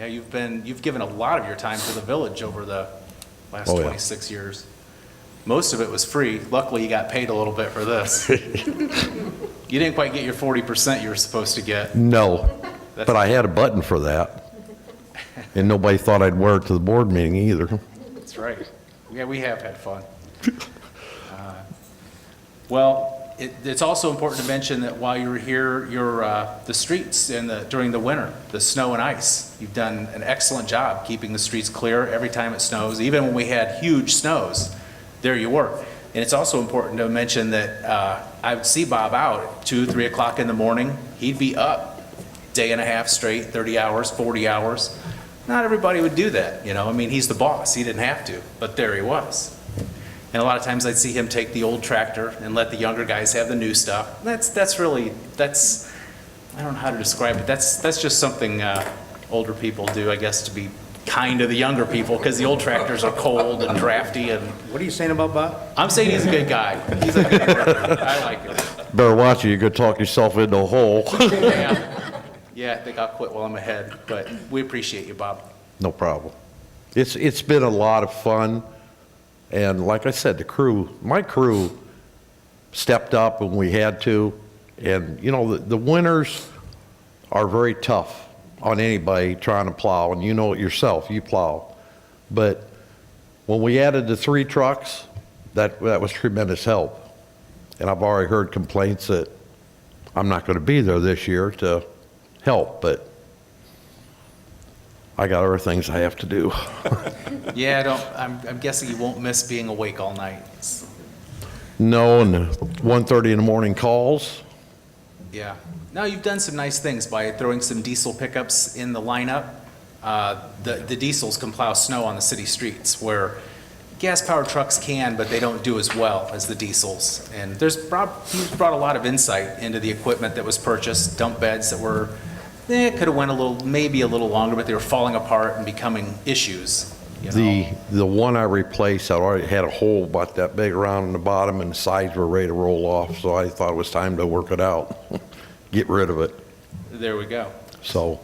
Yeah, you've given a lot of your time to the village over the last 26 years. Most of it was free. Luckily, you got paid a little bit for this. You didn't quite get your 40% you were supposed to get. No, but I had a button for that. And nobody thought I'd wear it to the board meeting either. That's right. Yeah, we have had fun. Well, it's also important to mention that while you were here, the streets during the winter, the snow and ice, you've done an excellent job keeping the streets clear every time it snows. Even when we had huge snows, there you were. And it's also important to mention that I would see Bob out at 2, 3 o'clock in the morning. He'd be up day and a half straight, 30 hours, 40 hours. Not everybody would do that, you know. I mean, he's the boss. He didn't have to, but there he was. And a lot of times I'd see him take the old tractor and let the younger guys have the new stuff. That's really, I don't know how to describe it. That's just something older people do, I guess, to be kind to the younger people, because the old tractors are cold and drafty. And What are you saying about Bob? I'm saying he's a good guy. He's a good brother. I like him. Better watch it, you could talk yourself into a hole. Yeah, I think I'll quit while I'm ahead, but we appreciate you, Bob. No problem. It's been a lot of fun. And like I said, my crew stepped up when we had to. And, you know, the winters are very tough on anybody trying to plow. And you know it yourself, you plow. But when we added the 3 trucks, that was tremendous help. And I've already heard complaints that I'm not going to be there this year to help, but I got other things I have to do. Yeah, I'm guessing you won't miss being awake all night. No, and the 1:30 in the morning calls. Yeah. No, you've done some nice things by throwing some diesel pickups in the lineup. The diesels can plow snow on the city streets, where gas-powered trucks can, but they don't do as well as the diesels. And he's brought a lot of insight into the equipment that was purchased, dump beds that were, could have went maybe a little longer, but they were falling apart and becoming issues. You know? The one I replaced, I already had a hole about that big around in the bottom, and the sides were ready to roll off, so I thought it was time to work it out, get rid of it. There we go. So,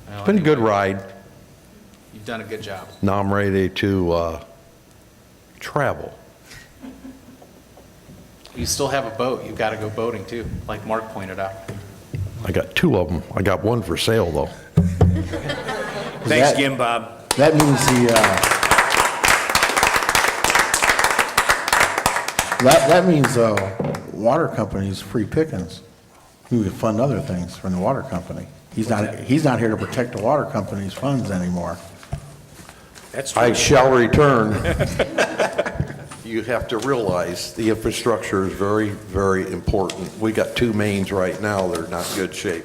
Well, it's been a good ride. You've done a good job. Now I'm ready to travel. You still have a boat. You've got to go boating too, like Mark pointed out. I got 2 of them. I got one for sale, though. Thanks again, Bob. That means that means water company's free pickings. You can fund other things from the water company. He's not here to protect the water company's funds anymore. That's true. I shall return. You have to realize the infrastructure is very, very important. We got 2 mains right now that are not in good shape.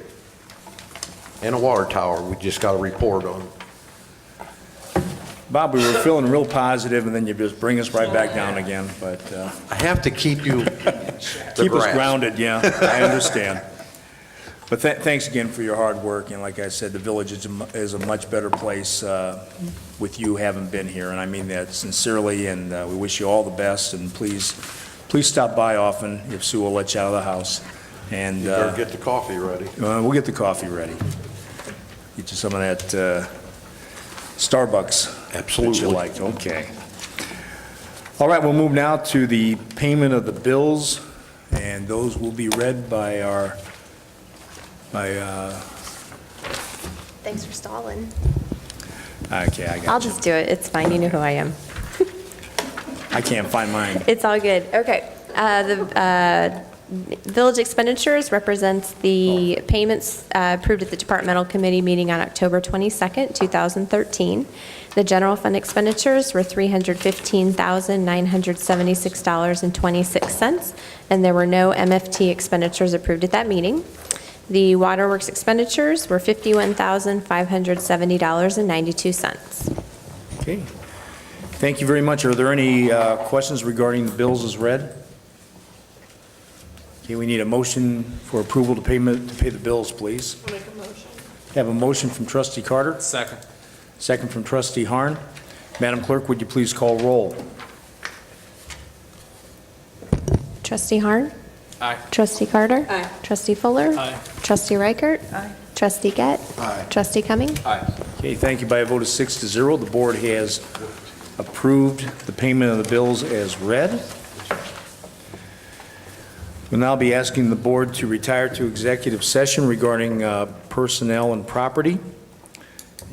And a water tower we just got a report on. Bob, we were feeling real positive, and then you just bring us right back down again, but I have to keep you keep us grounded, yeah, I understand. But thanks again for your hard work, and like I said, the village is a much better place with you having been here, and I mean that sincerely, and we wish you all the best, and please stop by often if Sue will let you out of the house. And You better get the coffee ready. we'll get the coffee ready. Get you some of that Starbucks. Absolutely. That you like, okay. All right, we'll move now to the payment of the bills, and those will be read by our, Thanks for stalling. okay, I got you. I'll just do it. It's fine. You know who I am. I can't find mine. It's all good. Okay. The village expenditures represents the payments approved at the departmental committee meeting on October 22nd, 2013. The general fund expenditures were $315,976.26, and there were no MFT expenditures approved at that meeting. The waterworks expenditures were $51,570.92. Okay. Thank you very much. Are there any questions regarding the bills as read? Okay, we need a motion for approval to pay the bills, please. I'll make a motion. Have a motion from trustee Carter, Second. second from trustee Harn. Madam Clerk, would you please call roll? Trustee Harn? Aye. Trustee Carter? Aye. Trustee Fuller? Aye. Trustee Reichert? Aye. Trustee Gett? Aye. Trustee Cumming? Okay, thank you. By a vote of 6-0, the board has approved the payment of the bills as read. We'll now be asking the board to retire to executive session regarding personnel and property.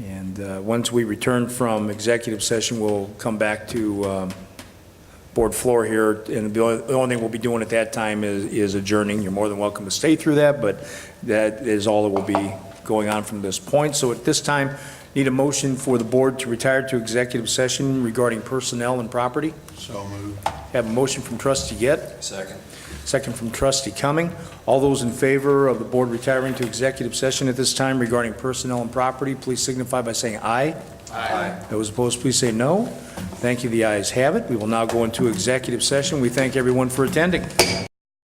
And once we return from executive session, we'll come back to board floor here, and the only thing we'll be doing at that time is adjourning. You're more than welcome to stay through that, but that is all that will be going on from this point. So at this time, need a motion for the board to retire to executive session regarding personnel and property. So moved. Have a motion from trustee Gett. Second. Second from trustee Cumming. All those in favor of the board retiring to executive session at this time regarding personnel and property, please signify by saying aye. Aye. Those opposed, please say no. Thank you. The ayes have it. We will now go into executive session. We thank everyone for attending.